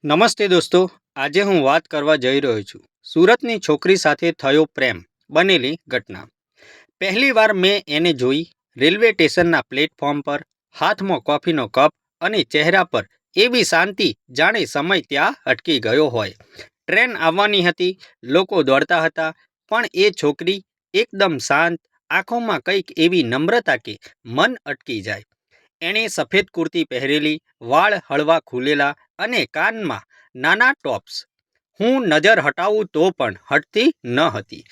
નમસ્તે દોસ્તો, આજે હું વાત કરવા જઈ રહ્યો છું સુરતની છોકરી સાથે થયો પ્રેમ બનેલી ઘટના। પહેલી વાર મેં એને જોઈ રેલવે સ્ટેશનના પ્લેટફોર્મ પર, હાથમાં કોફીનો કપ અને ચહેરા પર એવી શાંતિ જાણે સમય ત્યાં અટકી ગયો હોય। ટ્રેન આવવાની હતી, લોકો દોડતા હતા, પણ એ છોકરી એકદમ શાંત, આંખોમાં કંઈક એવી નમ્રતા કે મન અટકી જાય। એણે સફેદ કુર્તી પહેરેલી, વાળ હળવા ખુલેલા અને કાનમાં નાના ટોપ્સ। હું નજર હટાવું તો પણ હટતી ન હતી।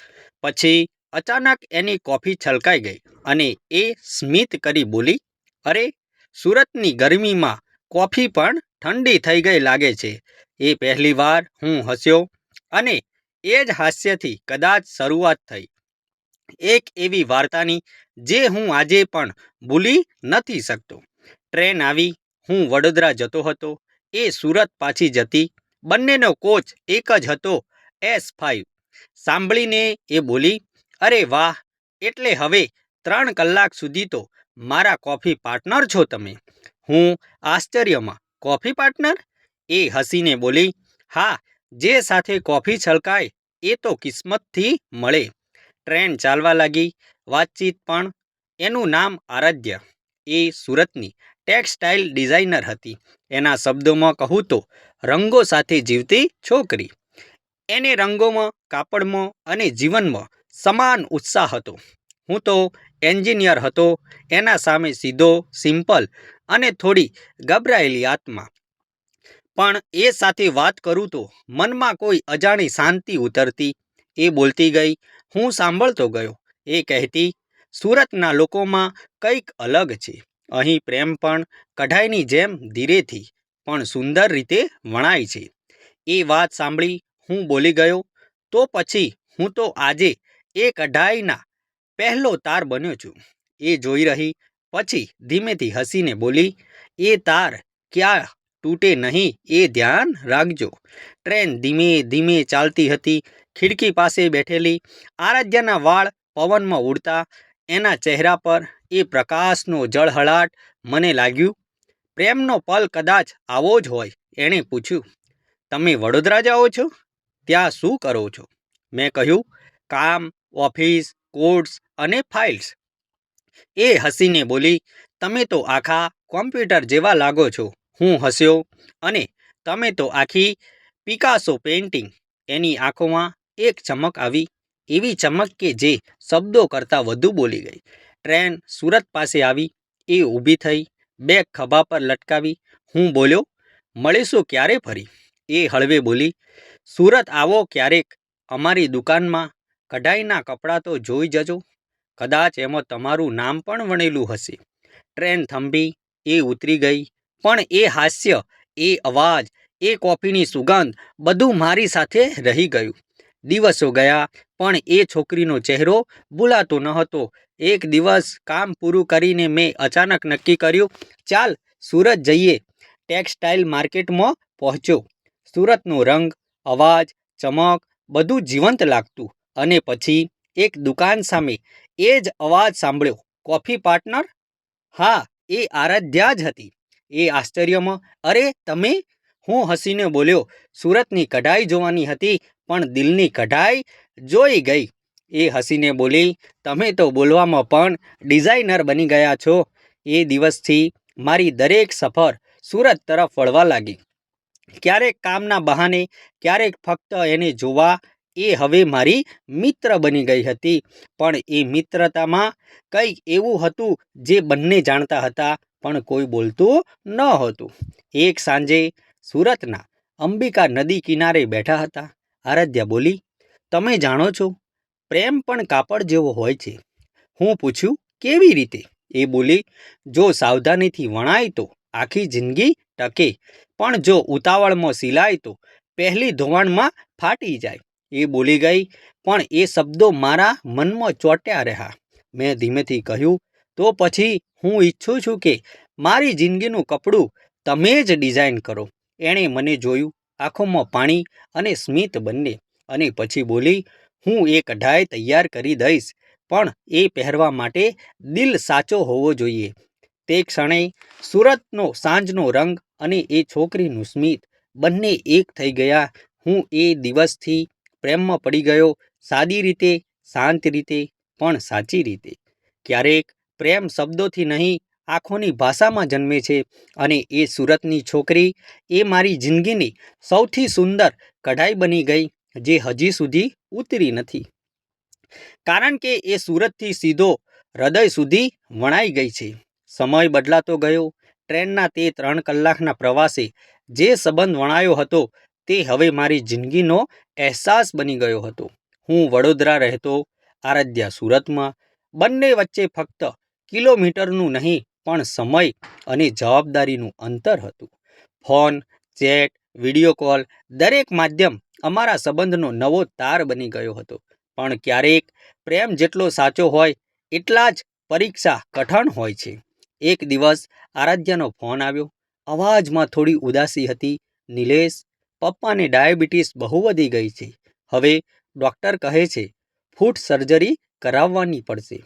પછી અચાનક એની કોફી છલકાઈ ગઈ અને એ સ્મિત કરી બોલી, અરે, સુરતની ગરમીમાં કોફી પણ ઠંડી થઈ ગઈ લાગે છે। એ પહેલીવાર હું હસ્યો અને એ જ હાસ્યથી કદાચ શરૂઆત થઈ એક એવી વાર્તાની જે હું આજે પણ ભૂલી નથી શકતો। ટ્રેન આવી, હું વડોદરા જતો હતો, એ સુરત પાછી જતી, બંનેનો કોચ એક જ હતો, S5। સાંભળીને એ બોલી, અરે વાહ, એટલે હવે 3 કલાક સુધી તો મારા કોફી પાર્ટનર છો તમે? હું આશ્ચર્યમાં, કોફી પાર્ટનર? એ હસીને બોલી, હા, જે સાથે કોફી છલકાય એ તો કિસ્મતથી મળે। ટ્રેન ચાલવા લાગી, વાતચીત પણ। એનું નામ આરાધ્યા, એ સુરતની ટેક્સટાઇલ ડિઝાઇનર હતી। એના શબ્દોમાં કહું તો રંગો સાથે જીવતી છોકરી। એને રંગોમાં, કાપડમાં અને જીવનમાં સમાન ઉત્સાહ હતો। હું તો એન્જિનિયર હતો, એના સામે સીધો, સિમ્પલ અને થોડી ગભરાયેલી આત્મા। પણ એ સાથે વાત કરું તો મનમાં કોઈ અજાણી શાંતિ ઉતરતી। એ બોલતી ગઈ, હું સાંભળતો ગયો। એ કહેતી, સુરતના લોકોમાં કંઈક અલગ છે। અહીં પ્રેમ પણ કઢાઈની જેમ ધીરેથી પણ સુંદર રીતે વણાય છે। એ વાત સાંભળી હું બોલી ગયો, તો પછી હું તો આજે એ કઢાઈના પહેલો તાર બન્યો છું। એ જોઈ રહી, પછી ધીમેથી હસીને બોલી, એ તાર ક્યાં તૂટે નહીં એ ધ્યાન રાખજો। ટ્રેન ધીમે ધીમે ચાલતી હતી। ખિડકી પાસે બેઠેલી આરાધ્યાના વાળ પવનમાં ઉડતા, એના ચહેરા પર એ પ્રકાશનો ઝળહળાટ। મને લાગ્યું, પ્રેમનો પલ કદાચ આવો જ હોય। એણે પૂછ્યું, તમે વડોદરા જાઓ છો? ત્યાં શું કરો છો? મેં કહ્યું, કામ, ઓફિસ, કોર્ટ્સ અને ફાઇલ્સ। એ હસીને બોલી, તમે તો આખા કોમ્પ્યુટર જેવા લાગો છો। હું હસ્યો, અને તમે તો આખી પિકાસો પેઇન્ટિંગ। એની આંખોમાં એક ચમક આવી, એવી ચમક કે જે શબ્દો કરતાં વધુ બોલી ગઈ। ટ્રેન સુરત પાસે આવી, એ ઊભી થઈ, બેગ ખભા પર લટકાવી। હું બોલ્યો, મળીશું ક્યારે ફરી? એ હળવે બોલી, સુરત આવો ક્યારેક, અમારી દુકાનમાં કઢાઈના કપડાં તો જોઈ જજો, કદાચ એમાં તમારું નામ પણ વણેલું હશે। ટ્રેન થંભી, એ ઉતરી ગઈ, પણ એ હાસ્ય, એ અવાજ, એ કોફીની સુગંધ બધું મારી સાથે રહી ગયું। દિવસો ગયા, પણ એ છોકરીનો ચહેરો ભૂલાતો ન હતો। એક દિવસ કામ પૂરું કરીને મેં અચાનક નક્કી કર્યું, ચાલ સુરત જઈએ। ટેક્સટાઇલ માર્કેટમાં પહોંચ્યો। સુરતનો રંગ, અવાજ, ચમક બધું જીવંત લાગતું। અને પછી એક દુકાન સામે એ જ અવાજ સાંભળ્યો, કોફી પાર્ટનર? હા, એ આરાધ્યા જ હતી। એ આશ્ચર્યમાં, અરે તમે? હું હસીને બોલ્યો, સુરતની કઢાઈ જોવાની હતી, પણ દિલની કઢાઈ જોઈ ગઈ। એ હસીને બોલી, તમે તો બોલવામાં પણ ડિઝાઇનર બની ગયા છો। એ દિવસથી મારી દરેક સફર સુરત તરફ વળવા લાગી। ક્યારેક કામના બહાને, ક્યારેક ફક્ત એને જોવા। એ હવે મારી મિત્ર બની ગઈ હતી। પણ એ મિત્રતામાં કંઈક એવું હતું જે બંને જાણતા હતા, પણ કોઈ બોલતું ન હતું। એક સાંજે સુરતના અંબિકા નદી કિનારે બેઠા હતા। આરાધ્યા બોલી, તમે જાણો છો, પ્રેમ પણ કાપડ જેવો હોય છે। હું પૂછ્યું, કેવી રીતે? એ બોલી, જો સાવધાનીથી વણાય તો આખી જિંદગી ટકે, પણ જો ઉતાવળમાં સિલાય તો પહેલી ધોવાણમાં ફાટી જાય। એ બોલી ગઈ, પણ એ શબ્દો મારા મનમાં ચોંટ્યા રહ્યા। મેં ધીમેથી કહ્યું, તો પછી હું ઈચ્છું છું કે મારી જિંદગીનું કપડું તમે જ ડિઝાઇન કરો। એણે મને જોયું, આંખોમાં પાણી અને સ્મિત બંને, અને પછી બોલી, હું એ કઢાઈ તૈયાર કરી દઈશ, પણ એ પહેરવા માટે દિલ સાચો હોવો જોઈએ। તે ક્ષણે સુરતનો સાંજનો રંગ અને એ છોકરીનું સ્મિત બંને એક થઈ ગયા. હું એ દિવસથી પ્રેમમાં પડી ગયો, સાદી રીતે, શાંત રીતે, પણ સાચી રીતે. ક્યારેક પ્રેમ શબ્દોથી નહીં, આંખોની ભાષામાં જન્મે છે, અને એ સુરતની છોકરી એ મારી જિંદગીની સૌથી સુંદર કઢાઈ બની ગઈ, જે હજી સુધી ઉતરી નથી. કારણ કે એ સુરતથી સીધો હૃદય સુધી વણાઈ ગઈ છે. સમય બદલાતો ગયો. ટ્રેનના તે 3 કલાકના પ્રવાસે જે સંબંધ વણાયો હતો તે હવે મારી જિંદગીનો અહેસાસ બની ગયો હતો. હું વડોદરા રહેતો, આરાધ્યા સુરતમાં. બંને વચ્ચે ફક્ત કિલોમીટરનું નહીં પણ સમય અને જવાબદારીનું અંતર હતું. ફોન, ચેટ, વિડીયો કોલ, દરેક માધ્યમ અમારા સંબંધનો નવો તાર બની ગયો હતો. પણ ક્યારેક પ્રેમ જેટલો સાચો હોય એટલા જ પરીક્ષા કઠણ હોય છે. એક દિવસ આરાધ્યાનો ફોન આવ્યો. અવાજમાં થોડી ઉદાસી હતી. નિલેશ, પપ્પાને ડાયાબિટીસ બહુ વધી ગઈ છે. હવે ડૉક્ટર કહે છે ફૂટ સર્જરી કરાવવાની પડશે.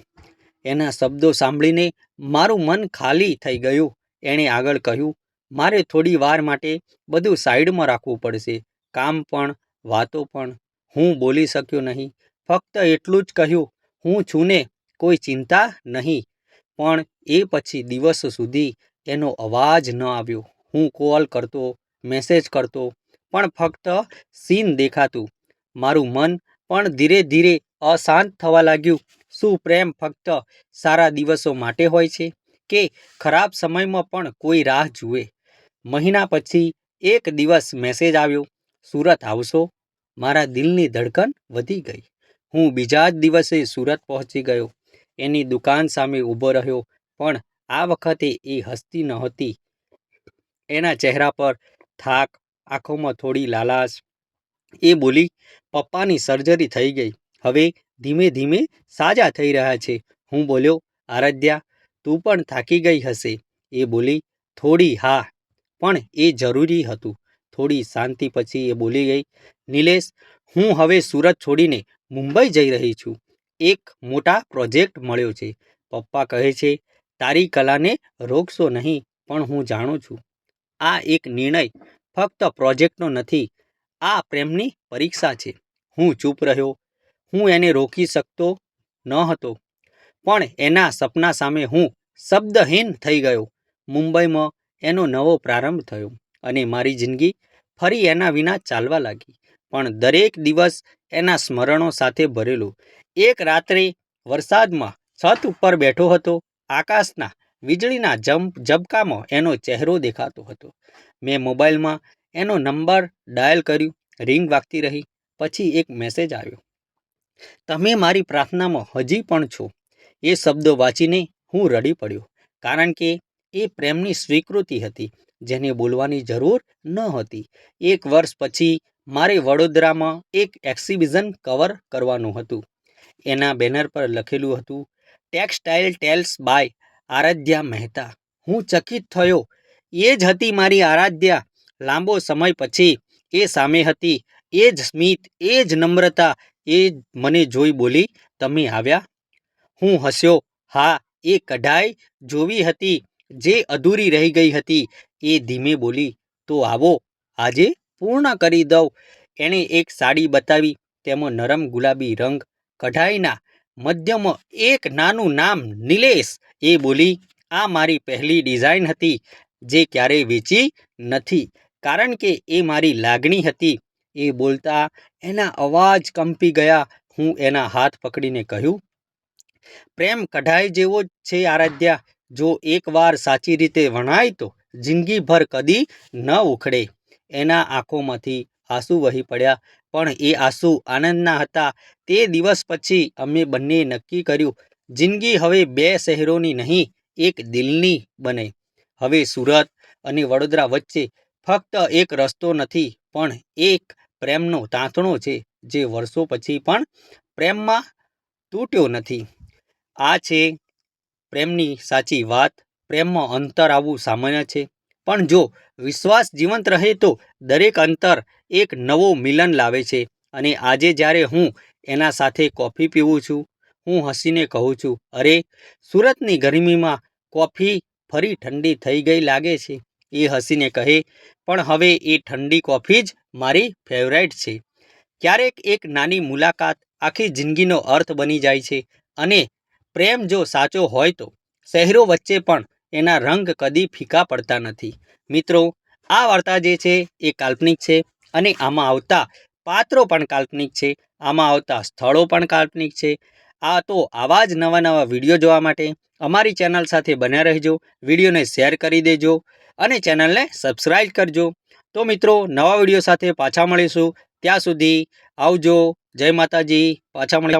એના શબ્દો સાંભળીને મારું મન ખાલી થઈ ગયું. એણે આગળ કહ્યું, મારે થોડી વાર માટે બધું સાઈડમાં રાખવું પડશે, કામ પણ, વાતો પણ. હું બોલી શક્યો નહીં. ફક્ત એટલું જ કહ્યું, હું છું ને, કોઈ ચિંતા નહીં. પણ એ પછી દિવસો સુધી એનો અવાજ ન આવ્યો. હું કોલ કરતો, મેસેજ કરતો, પણ ફક્ત સીન દેખાતું. મારું મન પણ ધીરે ધીરે અશાંત થવા લાગ્યું. શું પ્રેમ ફક્ત સારા દિવસો માટે હોય છે, કે ખરાબ સમયમાં પણ કોઈ રાહ જુએ? મહિના પછી એક દિવસ મેસેજ આવ્યો, સુરત આવશો? મારા દિલની ધડકન વધી ગઈ. હું બીજા જ દિવસે સુરત પહોંચી ગયો. એની દુકાન સામે ઊભો રહ્યો, પણ આ વખતે એ હસતી નહોતી. એના ચહેરા પર થાક, આંખોમાં થોડી લાલાશ. એ બોલી, પપ્પાની સર્જરી થઈ ગઈ, હવે ધીમે ધીમે સાજા થઈ રહ્યા છે. હું બોલ્યો, આરાધ્યા, તું પણ થાકી ગઈ હશે. એ બોલી, થોડી, હા, પણ એ જરૂરી હતું. થોડી શાંતિ પછી એ બોલી ગઈ, નિલેશ, હું હવે સુરત છોડીને મુંબઈ જઈ રહી છું. એક મોટા પ્રોજેક્ટ મળ્યો છે. પપ્પા કહે છે તારી કલાને રોકશો નહીં, પણ હું જાણું છું આ એક નિર્ણય ફક્ત પ્રોજેક્ટનો નથી, આ પ્રેમની પરીક્ષા છે. હું ચૂપ રહ્યો. હું એને રોકી શકતો ન હતો, પણ એના સપના સામે હું શબ્દહીન થઈ ગયો. મુંબઈમાં એનો નવો પ્રારંભ થયો, અને મારી જિંદગી ફરી એના વિના ચાલવા લાગી. પણ દરેક દિવસ એના સ્મરણો સાથે ભરેલો. એક રાત્રે વરસાદમાં છત ઉપર બેઠો હતો. આકાશના વીજળીના ઝબકામાં એનો ચહેરો દેખાતો હતો. મેં મોબાઈલમાં એનો નંબર ડાયલ કર્યું. રિંગ વાગતી રહી. પછી એક મેસેજ આવ્યો, તમે મારી પ્રાર્થનામાં હજી પણ છો. એ શબ્દો વાંચીને હું રડી પડ્યો, કારણ કે એ પ્રેમની સ્વીકૃતિ હતી, જેને બોલવાની જરૂર ન હતી. એક વર્ષ પછી મારે વડોદરામાં એક એક્ઝિબિશન કવર કરવાનું હતું. એના બેનર પર લખેલું હતું, textile tales by Aaradhya Mehta. હું ચકિત થયો. એ જ હતી મારી આરાધ્યા. લાંબો સમય પછી એ સામે હતી. એ જ સ્મિત, એ જ નમ્રતા. એ મને જોઈ બોલી, તમે આવ્યા? હું હસ્યો. હા, એ કઢાઈ જોવી હતી જે અધૂરી રહી ગઈ હતી. એ ધીમે બોલી, તો આવો, આજે પૂર્ણ કરી દઉં. એણે એક સાડી બતાવી. તેમાં નરમ ગુલાબી રંગ, કઢાઈના મધ્યમાં એક નાનું નામ, નિલેશ. એ બોલી, આ મારી પહેલી ડિઝાઇન હતી, જે ક્યારેય વેચી નથી, કારણ કે એ મારી લાગણી હતી. એ બોલતા એના અવાજ કંપી ગયા. હું એના હાથ પકડીને કહ્યું, પ્રેમ કઢાઈ જેવો જ છે આરાધ્યા. જો એકવાર સાચી રીતે વણાય તો જિંદગીભર કદી ન ઉખડે. એના આંખોમાંથી આંસુ વહી પડ્યા, પણ એ આંસુ આનંદના હતા. તે દિવસ પછી અમે બંને નક્કી કર્યું, જિંદગી હવે 2 શહેરોની નહીં, એક દિલની બને. હવે સુરત અને વડોદરા વચ્ચે ફક્ત એક રસ્તો નથી, પણ એક પ્રેમનો તાંતણો છે, જે વર્ષો પછી પણ પ્રેમમાં તૂટ્યો નથી. આ છે પ્રેમની સાચી વાત. પ્રેમમાં અંતર આવવું સામાન્ય છે, પણ જો વિશ્વાસ જીવંત રહે તો દરેક અંતર એક નવો મિલન લાવે છે. અને આજે જ્યારે હું એના સાથે કોફી પીવું છું, હું હસીને કહું છું, અરે, સુરતની ગરમીમાં કોફી ફરી ઠંડી થઈ ગઈ લાગે છે. એ હસીને કહે, પણ હવે એ ઠંડી કોફી જ મારી ફેવરેટ છે. ક્યારેક એક નાની મુલાકાત આખી જિંદગીનો અર્થ બની જાય છે. અને પ્રેમ જો સાચો હોય તો શહેરો વચ્ચે પણ એના રંગ કદી ફીકા પડતા નથી. મિત્રો, આ વાર્તા જે છે એ કાલ્પનિક છે અને આમાં આવતા પાત્રો પણ કાલ્પનિક છે, આમાં આવતા સ્થળો પણ કાલ્પનિક છે. આવા જ નવા વિડીયો જોવા માટે અમારી ચેનલ સાથે બન્યા રહેજો. વિડીયોને શેર કરી દેજો અને ચેનલને સબસ્ક્રાઈબ કરજો. તો મિત્રો, નવા વિડીયો સાથે પાછા મળીશું. ત્યાં સુધી આવજો. જય માતાજી. પાછા મળીશું.